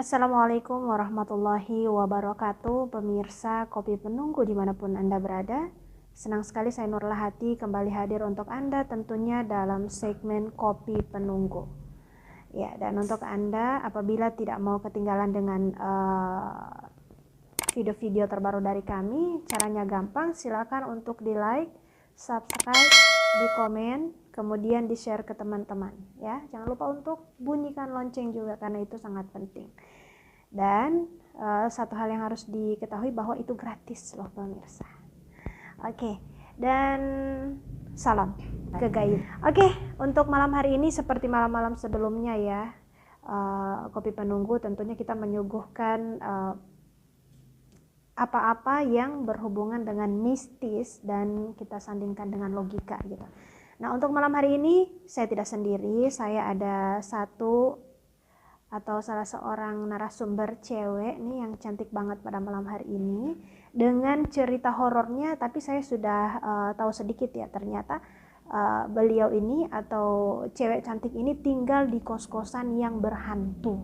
Assalamualaikum warahmatullahi wabarakatuh, pemirsa Kopi Penunggu dimanapun Anda berada. Senang sekali saya Nurlah Hati kembali hadir untuk Anda tentunya dalam segmen Kopi Penunggu. Ya, dan untuk Anda apabila tidak mau ketinggalan dengan video-video terbaru dari kami, caranya gampang, silakan untuk di like, subscribe, di komen, kemudian di share ke teman-teman ya. Jangan lupa untuk bunyikan lonceng juga karena itu sangat penting. Dan satu hal yang harus diketahui bahwa itu gratis loh pemirsa. Oke, dan salam kegaib. Oke, untuk malam hari ini seperti malam-malam sebelumnya ya, Kopi Penunggu tentunya kita menyuguhkan apa-apa yang berhubungan dengan mistis dan kita sandingkan dengan logika gitu. Nah, untuk malam hari ini saya tidak sendiri, saya ada salah seorang narasumber cewek nih yang cantik banget pada malam hari ini dengan cerita horornya, tapi saya sudah tahu sedikit ya, ternyata beliau ini atau cewek cantik ini tinggal di kos-kosan yang berhantu.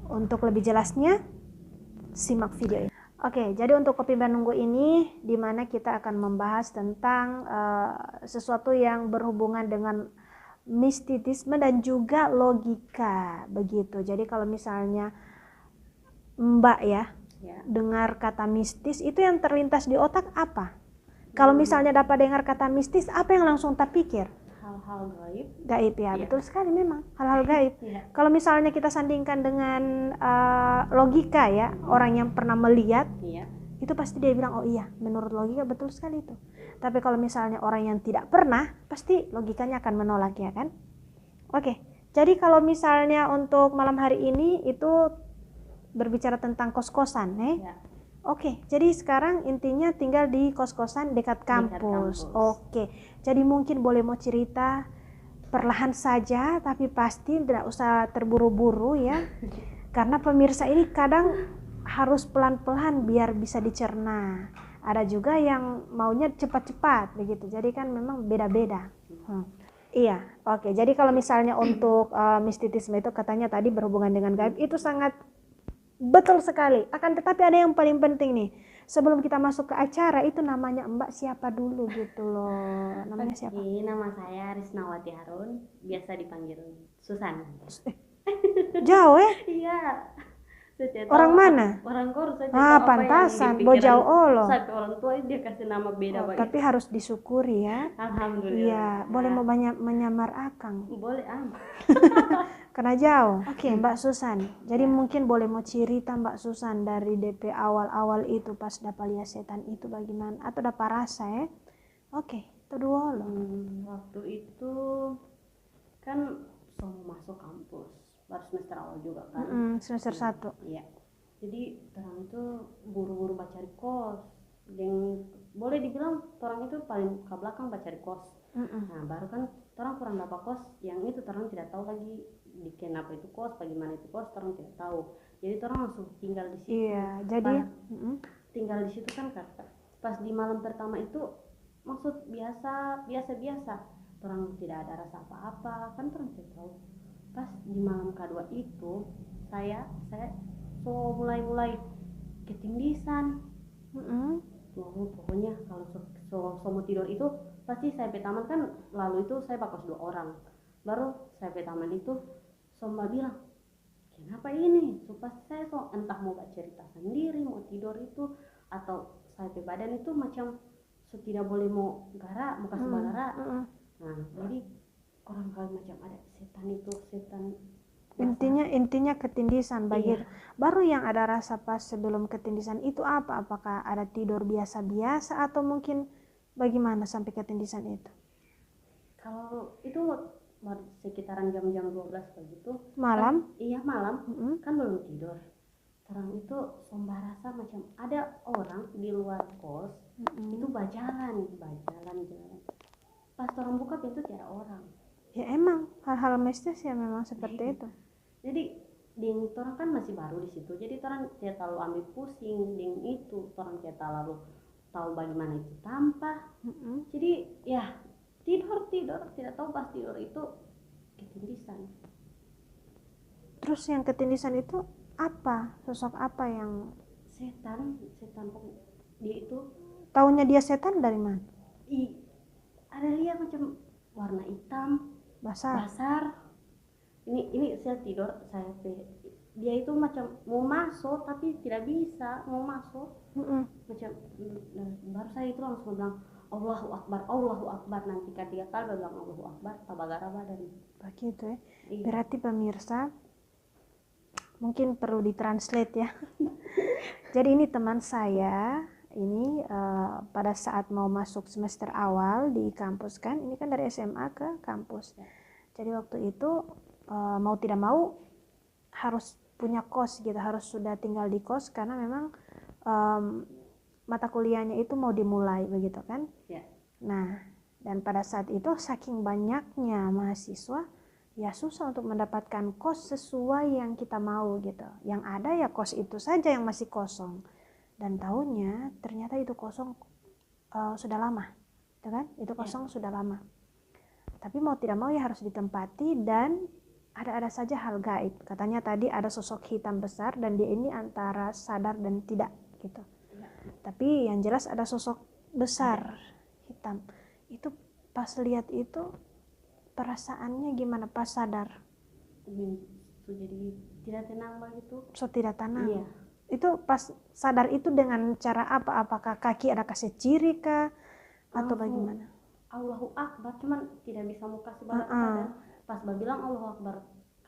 Untuk lebih jelasnya simak video ini. Oke, jadi untuk Kopi Penunggu ini dimana kita akan membahas tentang sesuatu yang berhubungan dengan mistisisme dan juga logika begitu. Jadi kalau misalnya Mbak ya dengar kata mistis, itu yang terlintas di otak apa? Kalau misalnya dapat dengar kata mistis, apa yang langsung terpikir? Hal-hal gaib. Gaib ya, betul sekali memang hal-hal gaib. Kalau misalnya kita sandingkan dengan logika ya, orang yang pernah melihat, itu pasti dia bilang oh iya, menurut logika betul sekali itu. Tapi kalau misalnya orang yang tidak pernah, pasti logikanya akan menolak ya kan? Oke, jadi kalau misalnya untuk malam hari ini itu berbicara tentang kos-kosan Oke, jadi sekarang intinya tinggal di kos-kosan dekat kampus. Oke, jadi mungkin boleh mau cerita perlahan saja, tapi pasti tidak usah terburu-buru ya. Karena pemirsa ini kadang harus pelan-pelan biar bisa dicerna. Ada juga yang maunya cepat-cepat begitu. Jadi kan memang beda-beda. Iya, oke. Jadi kalau misalnya untuk mistisisme itu katanya tadi berhubungan dengan gaib, itu sangat betul sekali. Akan tetapi ada yang paling penting nih. Sebelum kita masuk ke acara, itu namanya Mbak siapa dulu gitu loh. Namanya siapa? Nama saya Risnawati Harun, biasa dipanggil Susan. Jauh Iya. Orang mana? Orang Kor saja. Pantasan, bojau Allah. Sampai orang tua dia kasih nama beda tapi harus disyukuri ya. Alhamdulillah. Iya, boleh mau banyak menyamar Akang. Boleh Karena jauh. Oke, Mbak Susan. Jadi mungkin boleh mau cerita Mbak Susan dari DP awal-awal itu pas dapat lihat setan itu bagaimana atau dapat rasa ya? Oke, itu dulu. Waktu itu kan mau masuk kampus, baru semester awal juga kan. Semester 1. Iya. Jadi orang itu buru-buru cari kos. Yang boleh dibilang orang itu paling ke belakang cari kos. Nah, baru kan orang kurang dapat kos, yang itu orang tidak tahu lagi di kenapa itu kos, bagaimana itu kos, orang tidak tahu. Jadi orang langsung tinggal di situ. Iya, jadi tinggal di situ kan pas di malam pertama itu maksud biasa. Orang tidak ada rasa apa-apa, kan orang tidak tahu. Pas di malam kedua itu saya so mulai ketindisan. Pokoknya kalau so mau tidur itu pasti saya taman kan, lalu itu saya bakos 2 orang. Baru saya taman itu Somba bilang, kenapa ini? Pasti saya entah mau cerita sendiri, mau tidur itu, atau saya badan itu macam tidak boleh mau garak, mau kasih gara. Nah, jadi orang kalau macam ada setan. Intinya ketindisan begitu. Baru yang ada rasa pas sebelum ketindisan itu apa? Apakah ada tidur biasa-biasa atau mungkin bagaimana sampai ketindisan itu? Kalau itu sekitaran jam-jam 12 begitu. Malam? Kan, iya malam. Kan belum tidur. Orang itu somba rasa macam ada orang di luar kos itu berjalan. Pas orang buka pintu tidak ada orang. Ya emang hal-hal mistis ya memang seperti itu. Jadi orang kan masih baru di situ, jadi orang tidak terlalu ambil pusing ding itu, orang tidak terlalu tahu bagaimana itu tampak. Jadi ya tidur tidak tahu pas tidur itu ketindisan. Terus yang ketindisan itu apa? Sosok apa yang setan dia itu taunya dia setan dari mana? Ada lihat macam warna hitam Basar. Ini saya tidur, dia itu macam mau masuk tapi tidak bisa mau masuk. Macam baru saya itu langsung bilang Allahu Akbar, nanti ketiga kali bilang Allahu Akbar tabagara badan Begitu ya. Iya. Berarti pemirsa mungkin perlu ditranslate ya. Jadi ini teman saya ini pada saat mau masuk semester awal di kampus kan, ini kan dari SMA ke kampus. Jadi waktu itu mau tidak mau harus punya kos gitu, harus sudah tinggal di kos karena memang mata kuliahnya itu mau dimulai begitu kan. Ya. Nah, dan pada saat itu saking banyaknya mahasiswa, ya susah untuk mendapatkan kos sesuai yang kita mau gitu. Yang ada ya kos itu saja yang masih kosong. Dan tahunya ternyata itu kosong sudah lama, gitu kan? Itu kosong sudah lama. Tapi mau tidak mau ya harus ditempati dan ada saja hal gaib. Katanya tadi ada sosok hitam besar dan dia ini antara sadar dan tidak gitu. Tapi yang jelas ada sosok besar hitam. Itu pas lihat itu perasaannya gimana pas sadar? Jadi tidak tenang begitu. So tidak tenang. Iya. Itu pas sadar itu dengan cara apa? Apakah kaki ada kasih ciri kah? Atau bagaimana? Allahu Akbar, cuman tidak bisa mau kasih balik sadar. Pas bilang Allahu Akbar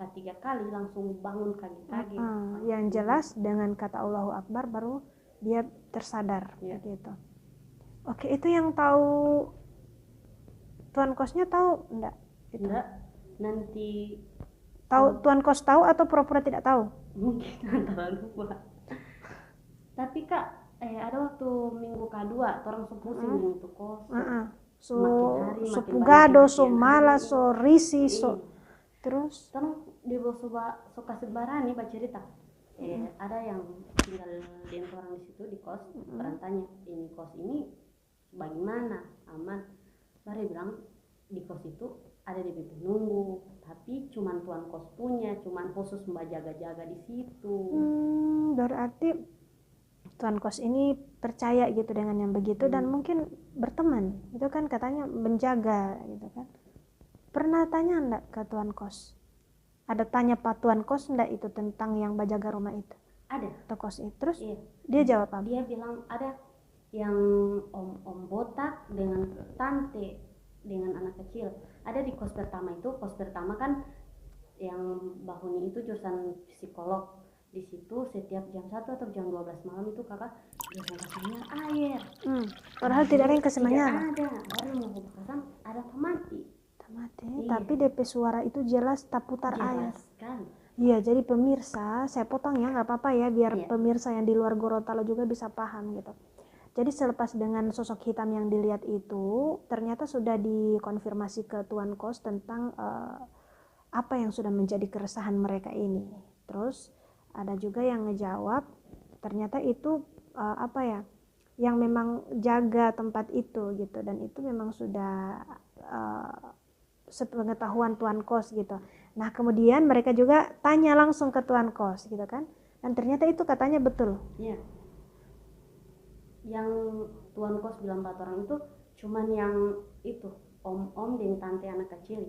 ketiga kali langsung bangun kaget-kaget. Yang jelas dengan kata Allahu Akbar baru dia tersadar gitu. Oke, itu yang tahu tuan kosnya tahu enggak? Enggak, nanti tahu tuan kos tahu atau pura-pura tidak tahu? Mungkin antara dua. Tapi Kak, ada waktu minggu kedua orang pusing itu kos. So pugado, so malas, so risi, so terus dia so kasih barani baca cerita. Ada yang tinggal dengan orang di situ di kos, orang tanya ini kos ini bagaimana, aman? Baru bilang di kos itu ada di penunggu, tapi cuman tuan kos punya, cuman khusus mbak jaga-jaga di situ. Berarti tuan kos ini percaya gitu dengan yang begitu dan mungkin berteman, itu kan katanya menjaga gitu kan. Pernah tanya enggak ke tuan kos? Ada tanya Pak tuan kos enggak itu tentang yang bajaga rumah itu? Ada. Atau kos itu terus? Iya. Dia jawab apa? Dia bilang ada yang om botak dengan tante dengan anak kecil. Ada di kos pertama itu, kos pertama kan yang Bahuni itu jurusan psikolog. Di situ setiap jam 1 atau jam 12 malam itu kakak biasanya kasihnya air. Padahal tidak ada yang kasih menyala. Tidak ada. Baru mau bukakan ada mati. Tapi DP suara itu jelas tak putar air. Kan. Iya, jadi pemirsa, saya potong ya, nggak apa-apa ya, biar pemirsa yang di luar Gorontalo juga bisa paham gitu. Jadi selepas dengan sosok hitam yang dilihat itu, ternyata sudah dikonfirmasi ke tuan kos tentang apa yang sudah menjadi keresahan mereka ini. Terus ada juga yang ngejawab, ternyata itu yang memang jaga tempat itu gitu, dan itu memang sudah sepengetahuan tuan kos gitu. Nah kemudian mereka juga tanya langsung ke tuan kos gitu kan, dan ternyata itu katanya betul. Iya. Yang tuan kos bilang 4 orang itu cuman yang itu om dan tante anak kecil.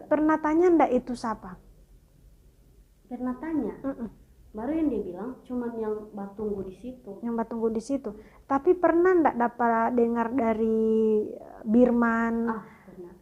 Pernah tanya ndak itu siapa? Pernah tanya. Baru yang dia bilang cuman yang batunggu di situ. Yang batunggu di situ. Tapi pernah ndak dapat dengar dari Birman? Pernah.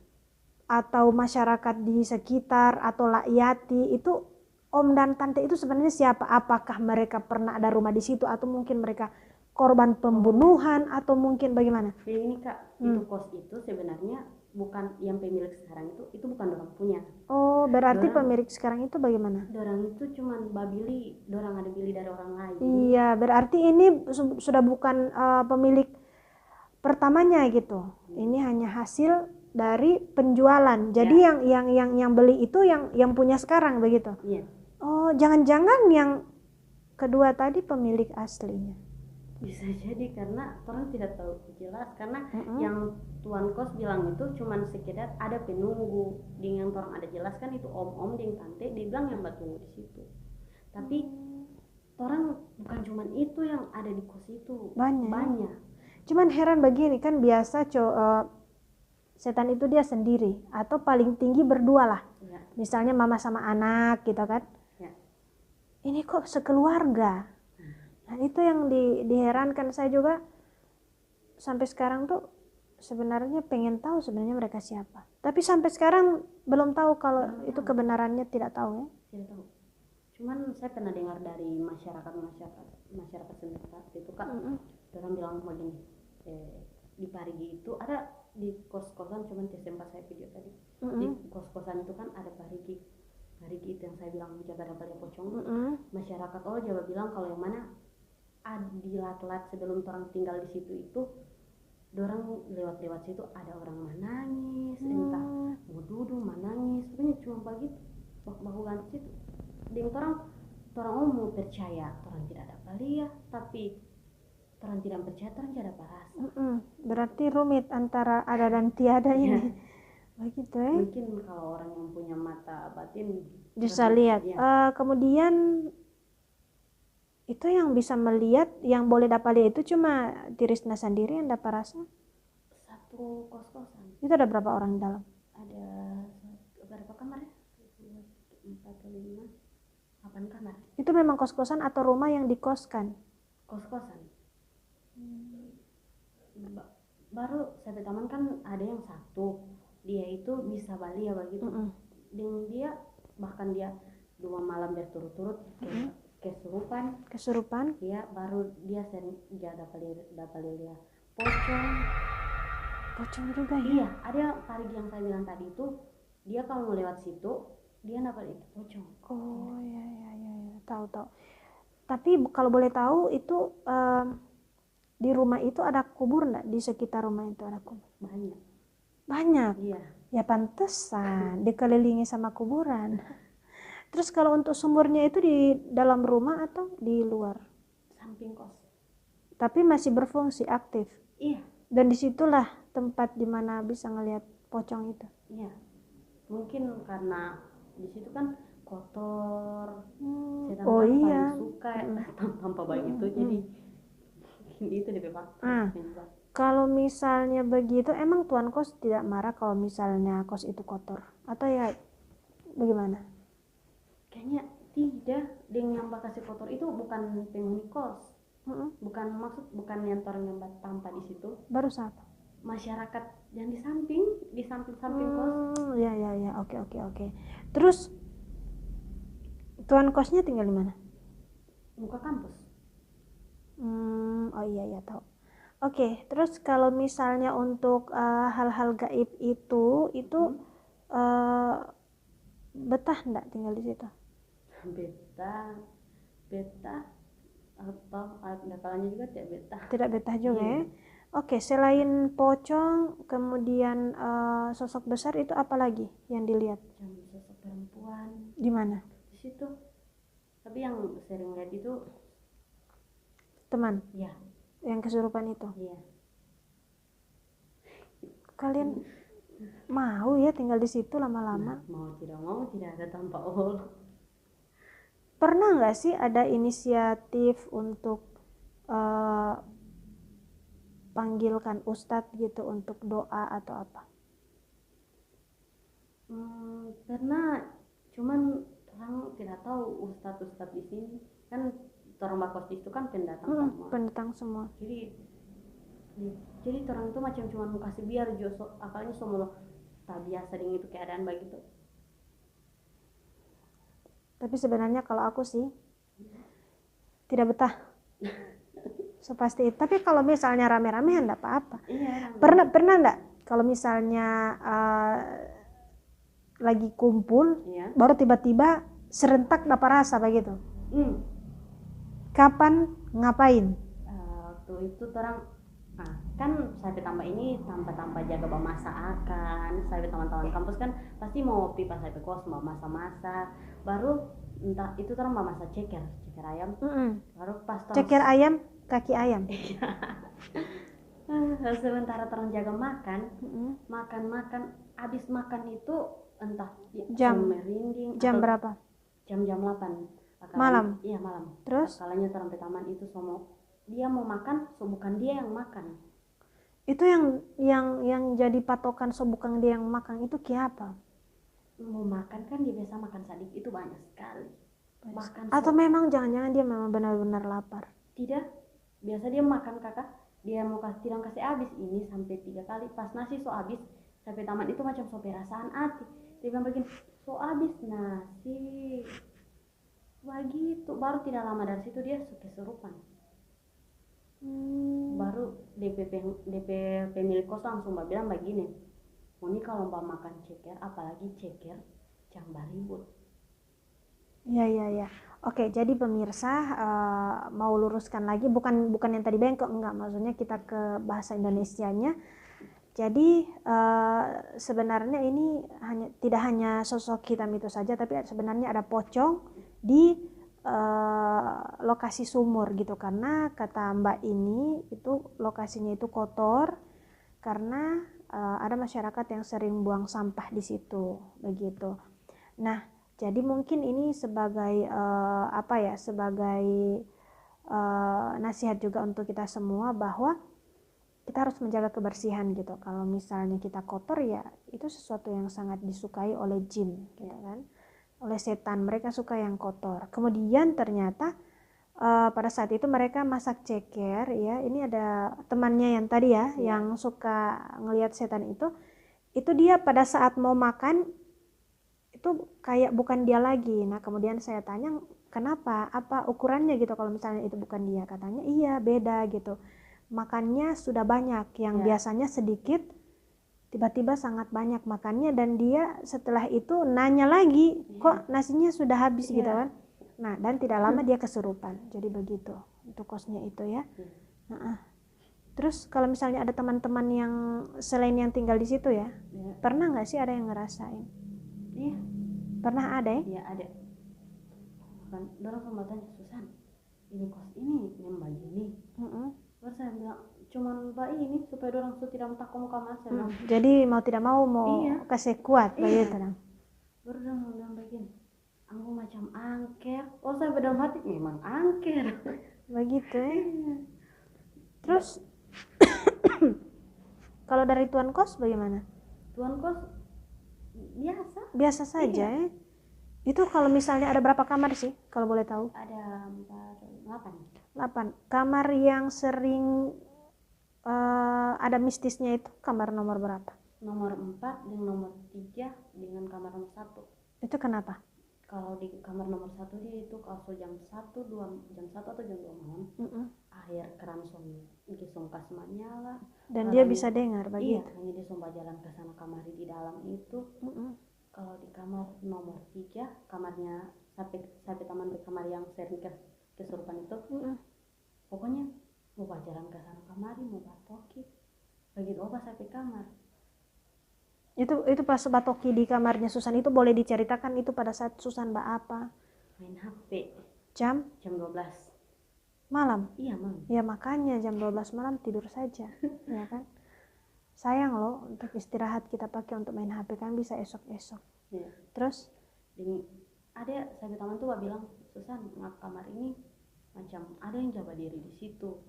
Atau masyarakat di sekitar atau lakyati itu om dan tante itu sebenarnya siapa? Apakah mereka pernah ada rumah di situ atau mungkin mereka korban pembunuhan atau mungkin bagaimana? Jadi ini Kak, itu kos itu sebenarnya bukan yang pemilik sekarang itu bukan orang punya. Oh, berarti pemilik sekarang itu bagaimana? Orang itu cuman babili, orang ada beli dari orang lain. Iya, berarti ini sudah bukan pemilik pertamanya gitu. Ini hanya hasil dari penjualan. Jadi yang beli itu yang punya sekarang begitu. Iya. Oh, jangan-jangan yang kedua tadi pemilik aslinya. Bisa jadi karena orang tidak tahu jelas, karena Mm-mm. yang tuan kos bilang itu cuman sekedar ada penunggu. Dengan orang ada jelas kan itu om-om dengan tante dia bilang yang bertunggu di situ. Tapi orang bukan cuman itu yang ada di kos itu, Banyak. Cuman heran begini kan, biasa setan itu dia sendiri atau paling tinggi berdua lah. Ya, Misalnya mama sama anak gitu kan. ya. Ini kok sekeluarga. Nah, itu yang diherankan saya juga sampai sekarang tuh, sebenarnya pengen tahu sebenarnya mereka siapa. Tapi sampai sekarang belum tahu kalau itu kebenarannya, tidak tahu ya. Tidak tahu. Cuman saya pernah dengar dari masyarakat setempat itu Kak, orang bilang begini, di Parigi itu ada di kos-kosan, cuman sempat saya video tadi. Di kos-kosan itu kan ada Parigi itu yang saya bilang jaga dapatnya pocong. Masyarakat Jawa bilang kalau yang mana di lat-lat sebelum orang tinggal di situ itu, dorang lewat situ ada orang menangis, entah mau duduk menangis, pokoknya cuma begitu bahu situ. Dengan orang mau percaya, orang tidak dapat lihat, tapi orang tidak percaya, orang tidak dapat rasa. Berarti rumit antara ada dan tiada ini. Begitu ya. Mungkin kalau orang yang punya mata batin bisa lihat. Kemudian itu yang bisa melihat, yang boleh dapat lihat itu cuma Tirisna sendiri yang dapat rasa. Satu kos-kosan. Itu ada berapa orang di dalam? Ada berapa kamar ya? 4, 5, 8 kamar. Itu memang kos-kosan atau rumah yang dikoskan? Kos-kosan. Baru saya teman kan ada yang satu, dia itu bisa balia begitu. Dengan dia bahkan dia 2 malam berturut-turut kesurupan. Ya, baru dia sering dapat lihat pocong juga ya. Iya, ada Parigi yang saya bilang tadi itu, dia kalau mau lewat situ dia dapat itu pocong. Oh ya, tahu. Tapi kalau boleh tahu itu di rumah itu ada kubur enggak? Di sekitar rumah itu ada kubur? Banyak. Iya. Ya pantesan dikelilingi sama kuburan. Terus kalau untuk sumurnya itu di dalam rumah atau di luar? Samping kos. Tapi masih berfungsi aktif. Iya. Dan disitulah tempat dimana bisa ngelihat pocong itu. Iya. Mungkin karena di situ kan kotor. Oh iya. Paling suka tanpa begitu, jadi itu DP kalau misalnya begitu, emang tuan kos tidak marah kalau misalnya kos itu kotor? Atau ya bagaimana? Kayaknya tidak. Dengan bakasi kotor itu bukan penghuni kos. Bukan yang orang yang tanpa di situ. Baru siapa? Masyarakat yang di samping kos. Ya, oke. Terus tuan kosnya tinggal di mana? Muka kampus. Oh iya tahu. Oke, terus kalau misalnya untuk hal-hal gaib itu betah enggak tinggal di situ? Betah atau dapalannya juga tidak betah juga ya. Oke, selain pocong, kemudian sosok besar itu apa lagi yang dilihat? Sosok perempuan. Di mana? Di situ. Tapi yang sering lihat itu teman. Ya. Yang kesurupan itu. Iya. Kalian mau ya tinggal di situ lama-lama? Mau tidak ada tanpa Allah. Pernah nggak sih ada inisiatif untuk panggilkan ustadz gitu untuk doa atau apa? Pernah, cuman orang tidak tahu ustadz di sini kan, orang bakos itu kan pendatang semua. Jadi orang itu macam cuma mau kasih biar akalnya semua tak biasa dengan itu keadaan begitu. Tapi sebenarnya kalau aku sih tidak betah. Pasti. Tapi kalau misalnya rame-rame enggak apa-apa. Iya, pernah enggak kalau misalnya lagi kumpul, baru tiba-tiba serentak dapat rasa begitu? Kapan, ngapain? Waktu itu orang kan saya tambah ini tanpa jaga bawa masakan. Saya teman-teman kampus kan pasti mau pipa saya kos mau masa-masa, baru entah itu orang bawa masak ceker ayam. Ceker ayam kaki ayam. Sementara orang jaga makan, makan, habis makan itu entah Jam merinding jam atau berapa? jam 8 Malam. Iya malam. Terus Kalanya orang taman itu dia mau makan, so bukan dia yang makan. itu yang jadi patokan, so bukan dia yang makan, itu kayak apa? Mau makan kan dia biasa makan sadik itu banyak sekali. Bahkan Atau memang jangan-jangan dia memang benar-benar lapar? Tidak, biasa dia makan kakak, dia mau tidak kasih habis ini sampai 3 kali. Pas nasi so habis sampai taman itu macam so perasaan hati, dia bilang begini, so habis nasi begitu. Baru tidak lama dari situ dia kesurupan. Baru DP pemilik kos langsung bilang begini, ini kalau mbak makan ceker, apalagi ceker jangan ribut. Ya. Oke, jadi pemirsa, mau luruskan lagi, bukan yang tadi bengkok, enggak, maksudnya kita ke bahasa Indonesianya. Jadi sebenarnya ini tidak hanya sosok hitam itu saja, tapi sebenarnya ada pocong di lokasi sumur gitu, karena kata Mbak ini itu lokasinya itu kotor karena ada masyarakat yang sering buang sampah di situ begitu. Nah, jadi mungkin ini sebagai sebagai nasihat juga untuk kita semua bahwa kita harus menjaga kebersihan gitu. Kalau misalnya kita kotor, ya itu sesuatu yang sangat disukai oleh jin gitu kan, oleh setan. Mereka suka yang kotor. Kemudian ternyata pada saat itu mereka masak ceker ya. Ini ada temannya yang tadi ya, yang suka ngelihat setan itu dia pada saat mau makan itu kayak bukan dia lagi. Nah, kemudian saya tanya, kenapa, apa ukurannya gitu kalau misalnya itu bukan dia? Katanya iya, beda gitu, makannya sudah banyak, yang biasanya sedikit tiba-tiba sangat banyak makannya, dan dia setelah itu nanya lagi, kok nasinya sudah habis gitu kan. Nah, dan tidak lama dia kesurupan. Jadi begitu untuk kosnya itu ya. Terus kalau misalnya ada teman-teman yang selain yang tinggal di situ ya, pernah nggak sih ada yang ngerasain? Iya. Pernah ada ya? Iya ada. Kan dorang sama tanya, Susan, ini kos ini memang begini. Baru saya bilang, cuman mbak ini supaya dorang tuh tidak mentak kamu kamar. Jadi mau tidak mau kasih kuat begitu. Baru dorang bilang begini, aku macam angker. Oh, saya dalam hati memang angker. Begitu ya. Terus kalau dari tuan kos bagaimana? Tuan kos biasa saja ya. Itu kalau misalnya ada berapa kamar sih kalau boleh tahu? Ada 8 kamar. Yang sering ada mistisnya itu kamar nomor berapa? Nomor 4 dan nomor 3 dengan kamar nomor 1. Itu kenapa? Kalau di kamar nomor 1 dia itu kalau jam 1 atau jam 2 malam, air keran disongkas menyala dan dia bisa dengar begitu. Iya, hanya dia somba jalan ke sana kamar di dalam itu. Kalau di kamar nomor 3, kamarnya sampai taman kamar yang sering kesurupan itu, pokoknya mau jalan ke sana kamari, mau batoki begitu obat sampai kamar. Itu pas batoki di kamarnya Susan itu, boleh diceritakan itu pada saat Susan apa? Main HP. Jam 12 malam? Iya malam. Ya makanya jam 12 malam tidur saja. Ya kan? Sayang loh, untuk istirahat kita pakai untuk main HP, kan bisa esok-esok. Ya. Terus? Ada saya teman tuh bilang, Susan, kamar ini macam ada yang jaga diri di situ.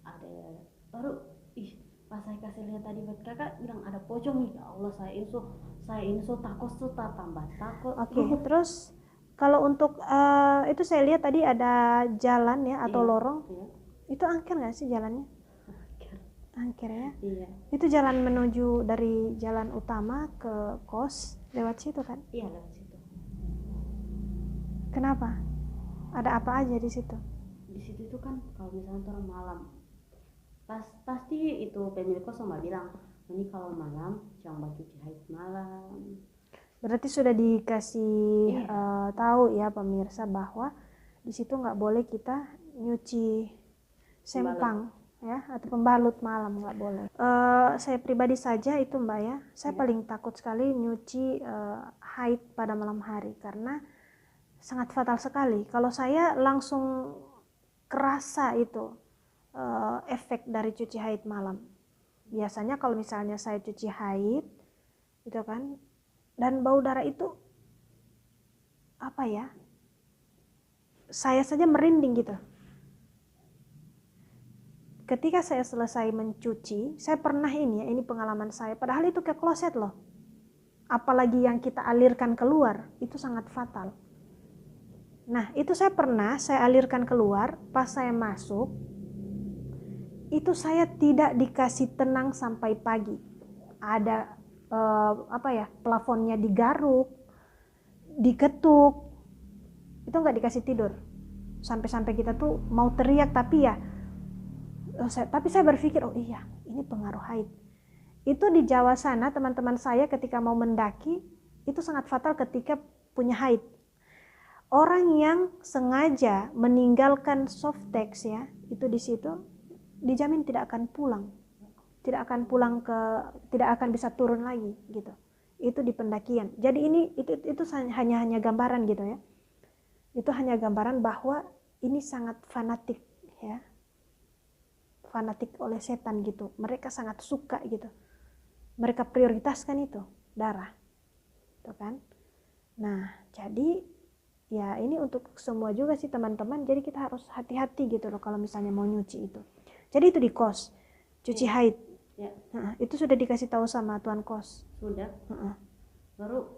Ada baru pas saya kasih lihat tadi buat kakak bilang ada pocong nih. Ya Allah, saya inso takut tambah takut. Oke. Terus kalau untuk itu saya lihat tadi ada jalan ya atau lorong. Itu angker nggak sih jalannya? Angker ya. Iya. Itu jalan menuju dari jalan utama ke kos lewat situ kan? Iya, lewat situ. Kenapa? Ada apa aja di situ? Di situ itu kan kalau misalnya orang malam, pasti itu pemilik kos sama bilang, ini kalau malam jangan cuci haid malam. Berarti sudah dikasih tahu ya pemirsa bahwa di situ nggak boleh kita nyuci sempang ya atau pembalut malam, nggak boleh. Saya pribadi saja itu Mbak ya, saya paling takut sekali nyuci haid pada malam hari karena sangat fatal sekali. Kalau saya langsung kerasa itu efek dari cuci haid malam. Biasanya kalau misalnya saya cuci haid itu kan, dan bau darah itu apa ya, saya saja merinding gitu. Ketika saya selesai mencuci, saya pernah ini pengalaman saya, padahal itu ke kloset loh. Apalagi yang kita alirkan keluar, itu sangat fatal. Nah, itu saya alirkan keluar, pas saya masuk, itu saya tidak dikasih tenang sampai pagi. Ada plafonnya digaruk, diketuk, itu nggak dikasih tidur. Sampai-sampai kita tuh mau teriak, tapi saya berpikir, oh iya, ini pengaruh haid. Itu di Jawa sana, teman-teman saya ketika mau mendaki, itu sangat fatal ketika punya haid. Orang yang sengaja meninggalkan softex ya, itu di situ dijamin tidak akan pulang. Tidak akan bisa turun lagi gitu. Itu di pendakian. Jadi itu hanya gambaran gitu ya. Itu hanya gambaran bahwa ini sangat fanatik ya. Fanatik oleh setan gitu. Mereka sangat suka gitu. Mereka prioritaskan itu darah. Tuh kan? Nah, jadi ya ini untuk semua juga sih teman-teman, jadi kita harus hati-hati gitu loh kalau misalnya mau nyuci itu. Jadi itu di kos cuci haid ya. Itu sudah dikasih tahu sama tuan kos. Sudah. Baru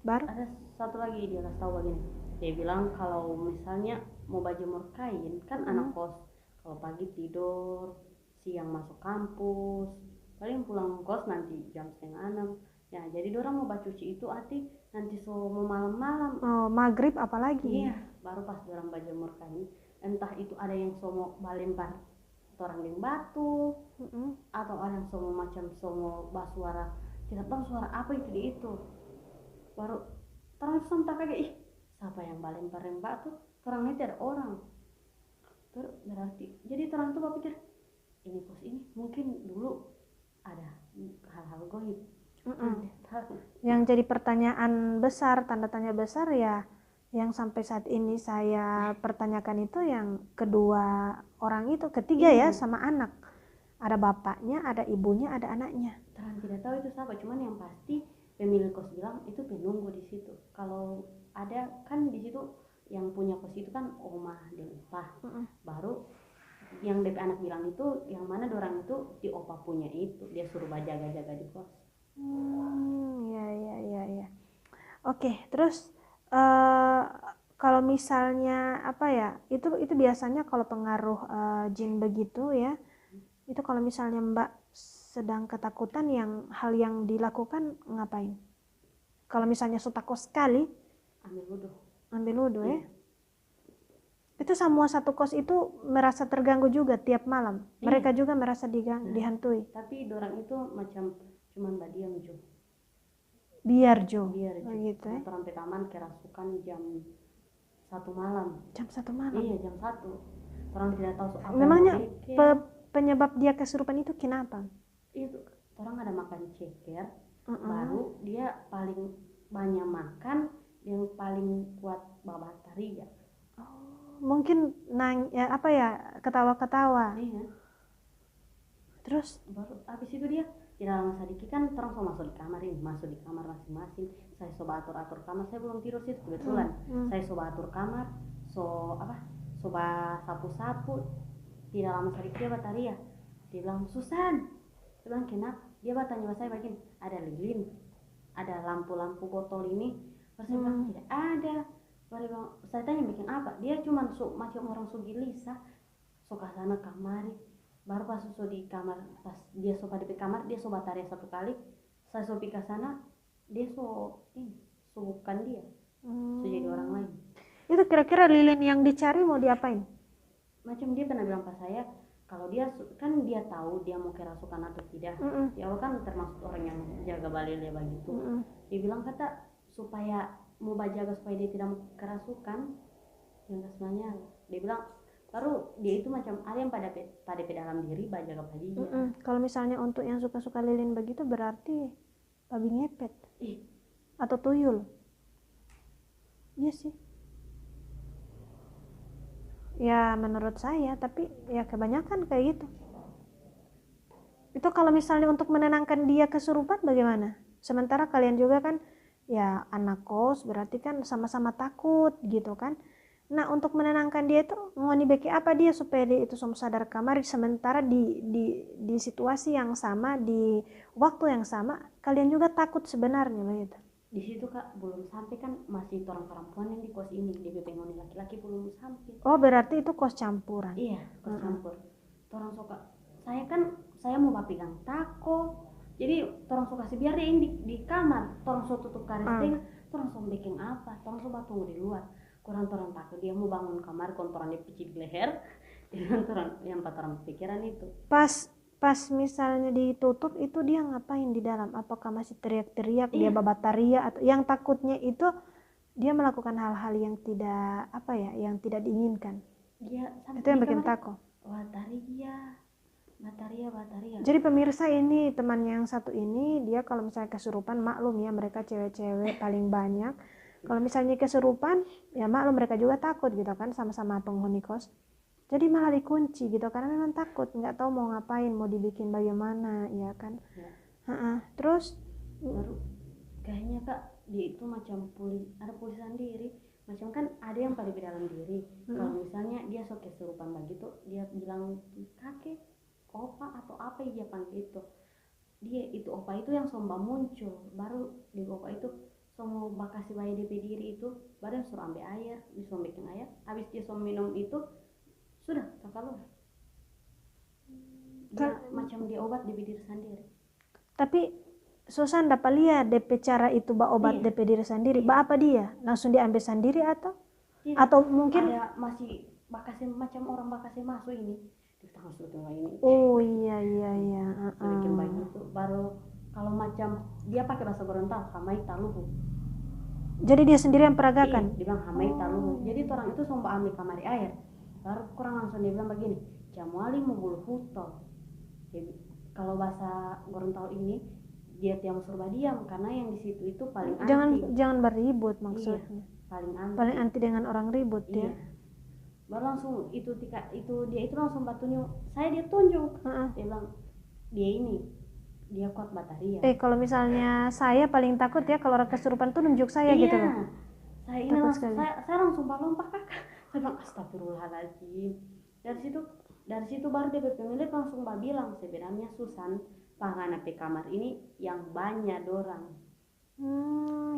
ada satu lagi dia kasih tahu begini, dia bilang kalau misalnya mau jemur kain kan anak kos, kalau pagi tidur, siang masuk kampus, paling pulang kos nanti jam 5:30. Ya, jadi orang mau cuci itu nanti mau malam-malam. Maghrib apalagi. Iya, baru pas orang jemur kain, entah itu ada yang mau balempar orang yang batu, atau ada yang mau basuara, tidak tahu suara apa itu di itu. Baru orang sontak kayak siapa yang balempar yang batu? Orang itu ada orang. Terus berarti, jadi orang tuh berpikir ini kos ini mungkin dulu ada hal-hal goib. Yang jadi pertanyaan besar, tanda tanya besar ya, yang sampai saat ini saya pertanyakan itu yang kedua orang itu, ketiga ya, sama anak. Ada bapaknya, ada ibunya, ada anaknya. Terang tidak tahu itu siapa, cuman yang pasti pemilik kos bilang itu penunggu di situ. Kalau ada kan di situ yang punya kos itu kan omah dan opah. Baru yang DP anak bilang itu yang mana dorang itu di opah punya itu, dia suruh jaga-jaga di kos. Ya. Oke, terus kalau misalnya apa ya, itu biasanya kalau pengaruh jin begitu ya, itu kalau misalnya Mbak sedang ketakutan, hal yang dilakukan ngapain? Kalau misalnya takut sekali, ambil wudhu ya. Itu semua satu kos itu merasa terganggu juga tiap malam. Mereka juga merasa dihantui. Tapi dorang itu macam cuman diam Jo. Biar Jo. Gitu ya. Orang taman kerasukan jam 1 malam. Jam 1 malam. Iya, jam 1. Orang tidak tahu apa. Memangnya penyebab dia kesurupan itu kenapa? Itu orang ada makan ceker, baru dia paling banyak makan, yang paling kuat babat taria. Mungkin ketawa-ketawa. Iya. Terus baru habis itu dia tidak lama sedikit kan terus masuk di kamar masing-masing. Saya coba atur kamar, saya belum tidur sih kebetulan. Saya coba atur kamar, coba sapu-sapu. Tidak lama sedikit dia bataria. Dia bilang, "Susan." Saya bilang, "Kenapa?" Dia bertanya saya begini, "Ada lilin? Ada lampu-lampu botol ini?" Saya bilang, "Tidak ada." Saya tanya bikin apa? Dia cuma macam orang gelisah, suka sana kamari. Baru pas di kamar, pas dia sopa di kamar, dia soba tarik 1 kali. Saya sopi ke sana, dia bukan dia. Jadi orang lain. Itu kira-kira lilin yang dicari mau diapain? Macam dia pernah bilang ke saya, kalau dia kan dia tahu dia mau kerasukan atau tidak. Dia kan termasuk orang yang jaga balilnya begitu. Dia bilang kata supaya mau jaga supaya dia tidak kerasukan, yang sebenarnya dia bilang baru dia itu macam ada yang pada dalam diri jaga bayi. Kalau misalnya untuk yang suka-suka lilin begitu berarti babi ngepet atau tuyul. Iya sih. Ya menurut saya, tapi ya kebanyakan kayak gitu. Itu kalau misalnya untuk menenangkan dia kesurupan bagaimana? Sementara kalian juga kan ya anak kos, berarti kan sama-sama takut gitu kan. Nah untuk menenangkan dia itu mau dibeki apa dia supaya dia itu sadar kamar, sementara di situasi yang sama, di waktu yang sama kalian juga takut sebenarnya begitu. Di situ kak belum sampai kan, masih orang perempuan yang di kos ini, di penghuni laki-laki belum sampai. Oh berarti itu kos campuran. Iya, kos campur. Orang suka, saya mau pegang tako, jadi orang suka biar dia di kamar, orang suka tutup kareteng, orang suka bikin apa, orang suka tunggu di luar. Kurang orang takut dia mau bangun kamar, kontoran dia picit leher, dengan orang yang orang pikiran itu. Pas misalnya ditutup itu dia ngapain di dalam? Apakah masih teriak-teriak, dia babataria, atau yang takutnya itu dia melakukan hal-hal yang tidak apa ya, yang tidak diinginkan? Dia itu yang bikin takut. Bataria. Jadi pemirsa, ini temannya yang satu ini, dia kalau misalnya kesurupan, maklum ya mereka cewek-cewek paling banyak. Kalau misalnya kesurupan, ya maklum mereka juga takut gitu kan, sama-sama penghuni kos. Jadi malah dikunci gitu karena memang takut, nggak tahu mau ngapain, mau dibikin bagaimana, ya kan. Ya. Terus baru kayaknya kak dia itu macam ada polisi sendiri, macam kan ada yang pada di dalam diri. Kalau misalnya dia sok kesurupan begitu, dia bilang kakek, opa atau apa dia panggil itu, dia itu opa itu yang somba muncul, baru di opa itu semua bakasi bayi DP diri itu, baru suruh ambil air, disuruh bikin air, habis dia suruh minum itu sudah terkeluar. Dia macam dia obat di diri sendiri. Tapi Susan dapat lihat DP cara itu obat DP diri sendiri. Apa dia langsung diambil sendiri atau mungkin ada masih bakasi, macam orang bakasi masuk ini di tangan setengah ini. Oh iya. Bikin begitu, baru kalau macam dia pakai bahasa Gorontalo, hamai taluhu. Jadi dia sendiri yang peragakan. Dia bilang hamai taluhu. Jadi orang itu sumpah ambil kamar air. Baru kurang langsung dia bilang begini, jamuali mau bulu huto. Jadi kalau bahasa Gorontalo ini dia tiang surba diam, karena yang di situ itu paling anti. Jangan berribut maksudnya. Paling anti dengan orang ribut ya. Baru langsung dia itu langsung batunya, dia tunjuk. Dia bilang dia kuat bataria. Kalau misalnya saya paling takut ya kalau orang kesurupan tuh nunjuk saya gitu loh. Saya langsung lompat kakak. Saya bilang astagfirullahaladzim. Dari situ baru dia pemilik langsung bilang sebenarnya Susan pangan di kamar ini yang banyak dorang.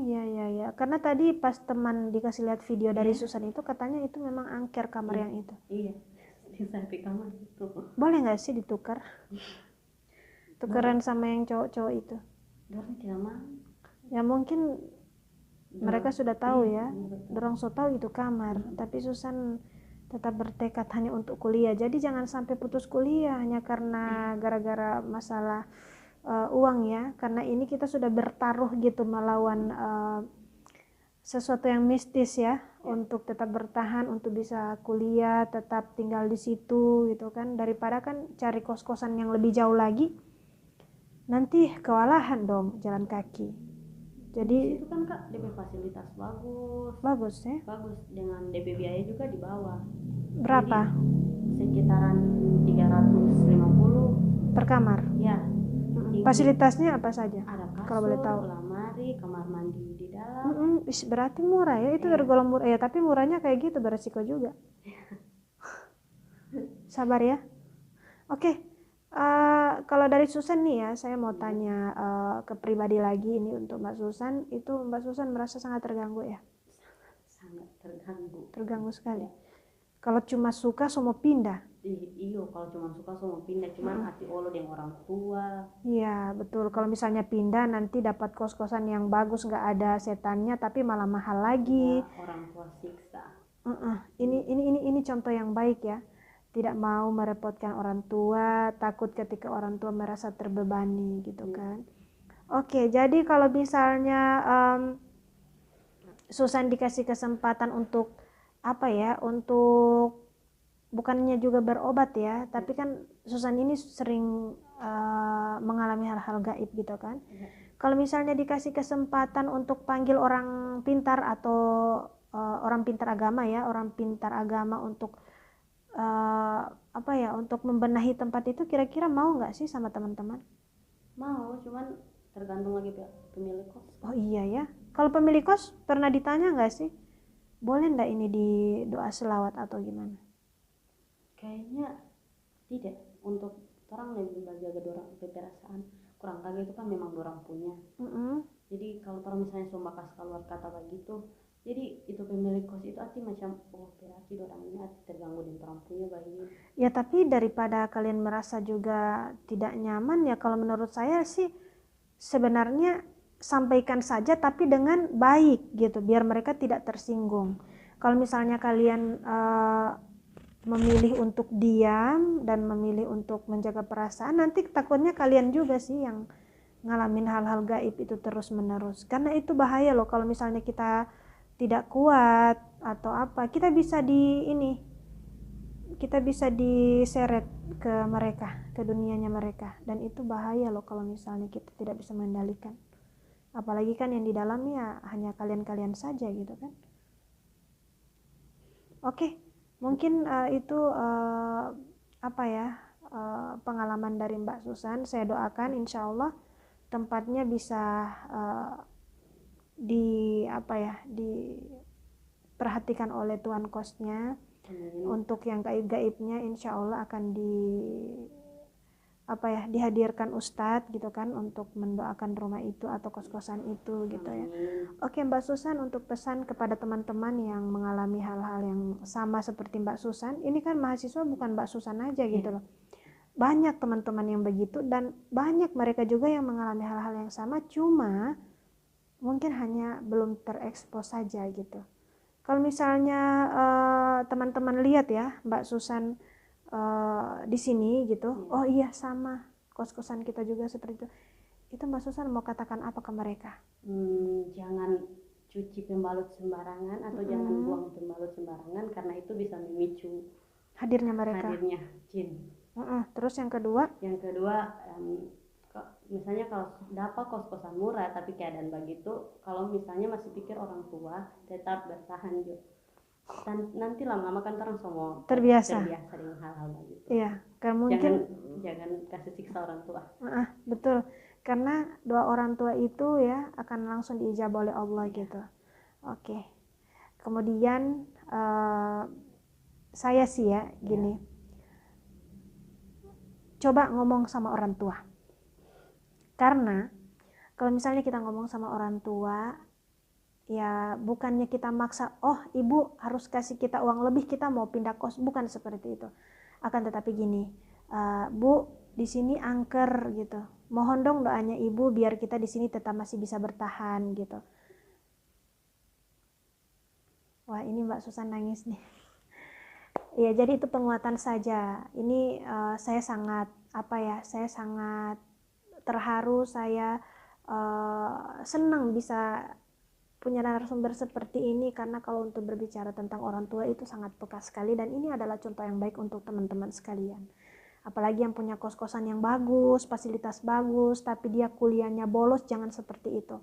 Iya. Karena tadi pas teman dikasih lihat video dari Susan itu katanya itu memang angker kamar yang itu. Iya. Di kamar itu. Boleh nggak sih ditukar? Tukeran sama yang cowok-cowok itu. Dorang tidak mau. Ya mungkin mereka sudah tahu ya. Dorang so tahu itu kamar. Tapi Susan tetap bertekad hanya untuk kuliah. Jadi jangan sampai putus kuliah hanya karena gara-gara masalah uang ya. Karena ini kita sudah bertaruh gitu melawan sesuatu yang mistis ya, untuk tetap bertahan, untuk bisa kuliah, tetap tinggal di situ gitu kan. Daripada kan cari kos-kosan yang lebih jauh lagi, nanti kewalahan dong jalan kaki. Jadi itu kan kak DP fasilitas bagus ya. Bagus, dengan DP biaya juga di bawah. Berapa? Jadi, sekitaran 350 per kamar. Ya. Fasilitasnya apa saja? Ada kasur, kalau boleh tahu. lemari, kamar mandi di dalam. Berarti murah ya, itu tergolong murah ya, tapi murahnya kayak gitu beresiko juga. Sabar ya. Oke. Kalau dari Susan nih ya, saya mau tanya ke pribadi lagi ini untuk Mbak Susan. Itu Mbak Susan merasa sangat terganggu ya? Sangat terganggu. Terganggu sekali. Kalau cuma suka semua pindah. Iyo, kalau cuma suka semua pindah, cuman hati olo dengan orang tua. Iya betul. Kalau misalnya pindah nanti dapat kos-kosan yang bagus, nggak ada setannya, tapi malah mahal lagi. Orang tua siksa. Ini contoh yang baik ya. Tidak mau merepotkan orang tua, takut ketika orang tua merasa terbebani gitu kan. Oke, jadi kalau misalnya Susan dikasih kesempatan untuk apa ya, untuk bukannya juga berobat ya, tapi kan Susan ini sering mengalami hal-hal gaib gitu kan. Kalau misalnya dikasih kesempatan untuk panggil orang pintar atau orang pintar agama ya, orang pintar agama untuk apa ya, untuk membenahi tempat itu, kira-kira mau nggak sih sama teman-teman? Mau, cuman tergantung lagi pemilik kos. Oh iya ya, kalau pemilik kos pernah ditanya nggak sih, boleh nggak ini di doa selawat atau gimana? Kayaknya tidak, untuk orang lebih jaga dorang perasaan kurang kaget itu kan memang dorang punya. Jadi kalau orang misalnya cuma kasih keluar kata begitu, jadi itu pemilik kos itu arti macam berarti dorang ini arti terganggu dengan orang punya bayi. Ya tapi daripada kalian merasa juga tidak nyaman ya, kalau menurut saya sih sebenarnya sampaikan saja tapi dengan baik gitu, biar mereka tidak tersinggung. Kalau misalnya kalian memilih untuk diam dan memilih untuk menjaga perasaan, nanti takutnya kalian juga sih yang ngalamin hal-hal gaib itu terus menerus, karena itu bahaya loh. Kalau misalnya kita tidak kuat atau apa, kita bisa diseret ke mereka, ke dunianya mereka, dan itu bahaya loh kalau misalnya kita tidak bisa mengendalikan. Apalagi kan yang di dalamnya hanya kalian-kalian saja gitu kan. Oke, mungkin itu apa ya, pengalaman dari Mbak Susan. Saya doakan insya Allah tempatnya bisa diperhatikan oleh tuan kosnya. Untuk yang gaib-gaibnya insya Allah akan dihadirkan ustadz gitu kan, untuk mendoakan rumah itu atau kos-kosan itu gitu ya. Oke Mbak Susan, untuk pesan kepada teman-teman yang mengalami hal-hal yang sama seperti Mbak Susan, ini kan mahasiswa bukan Mbak Susan aja gitu loh, banyak teman-teman yang begitu, dan banyak mereka juga yang mengalami hal-hal yang sama, cuma mungkin hanya belum terekspos saja gitu. Kalau misalnya teman-teman lihat ya Mbak Susan di sini gitu, oh iya sama, kos-kosan kita juga seperti itu Mbak Susan mau katakan apa ke mereka? Jangan cuci pembalut sembarangan atau jangan buang pembalut sembarangan, karena itu bisa memicu hadirnya jin. Terus yang kedua misalnya kalau dapat kos-kosan murah tapi keadaan begitu, kalau misalnya masih pikir orang tua, tetap bertahan juga. Dan nanti lama-lama kan orang semua terbiasa dengan hal-hal begitu. Iya, kan mungkin jangan kasih siksa orang tua. Betul, karena doa orang tua itu ya akan langsung diijabah oleh Allah gitu. Oke. Kemudian saya sih ya gini, coba ngomong sama orang tua. Karena kalau misalnya kita ngomong sama orang tua, ya bukannya kita maksa, oh ibu harus kasih kita uang lebih, kita mau pindah kos, bukan seperti itu. Akan tetapi gini, Bu, di sini angker gitu, mohon dong doanya ibu biar kita di sini tetap masih bisa bertahan gitu. Wah ini Mbak Susan nangis nih. Ya jadi itu penguatan saja. Ini saya sangat terharu, saya senang bisa punya narasumber seperti ini, karena kalau untuk berbicara tentang orang tua itu sangat peka sekali, dan ini adalah contoh yang baik untuk teman-teman sekalian. Apalagi yang punya kos-kosan yang bagus, fasilitas bagus, tapi dia kuliahnya bolos, jangan seperti itu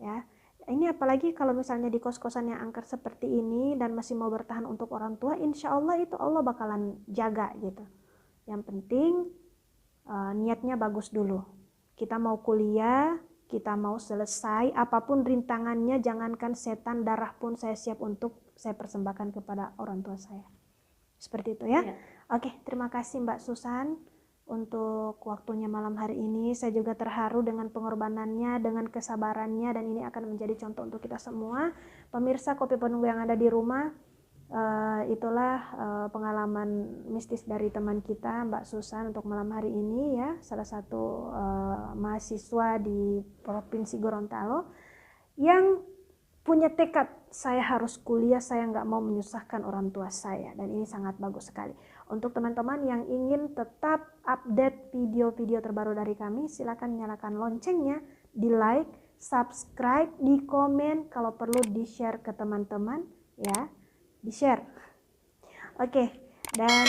ya. Ini apalagi kalau misalnya di kos-kosan yang angker seperti ini dan masih mau bertahan untuk orang tua, insya Allah itu Allah bakalan jaga gitu. Yang penting niatnya bagus dulu. Kita mau kuliah, kita mau selesai, apapun rintangannya, jangankan setan, darah pun saya siap untuk saya persembahkan kepada orang tua saya. Seperti itu ya. Oke, terima kasih Mbak Susan untuk waktunya malam hari ini. Saya juga terharu dengan pengorbanannya, dengan kesabarannya, dan ini akan menjadi contoh untuk kita semua. Pemirsa Kopi Penunggu yang ada di rumah, itulah pengalaman mistis dari teman kita Mbak Susan untuk malam hari ini ya, salah satu mahasiswa di Provinsi Gorontalo yang punya tekad, saya harus kuliah, saya nggak mau menyusahkan orang tua saya, dan ini sangat bagus sekali. Untuk teman-teman yang ingin tetap update video-video terbaru dari kami, silakan nyalakan loncengnya, di like, subscribe, di komen, kalau perlu di share ke teman-teman ya, di share. Oke, dan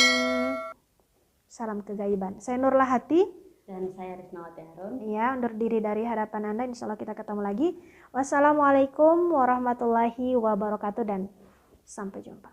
salam kegaiban. Saya Nurlah Hati. Dan saya Risnawati Harun. Ya, undur diri dari hadapan Anda. Insya Allah kita ketemu lagi. Wassalamualaikum warahmatullahi wabarakatuh dan sampai jumpa.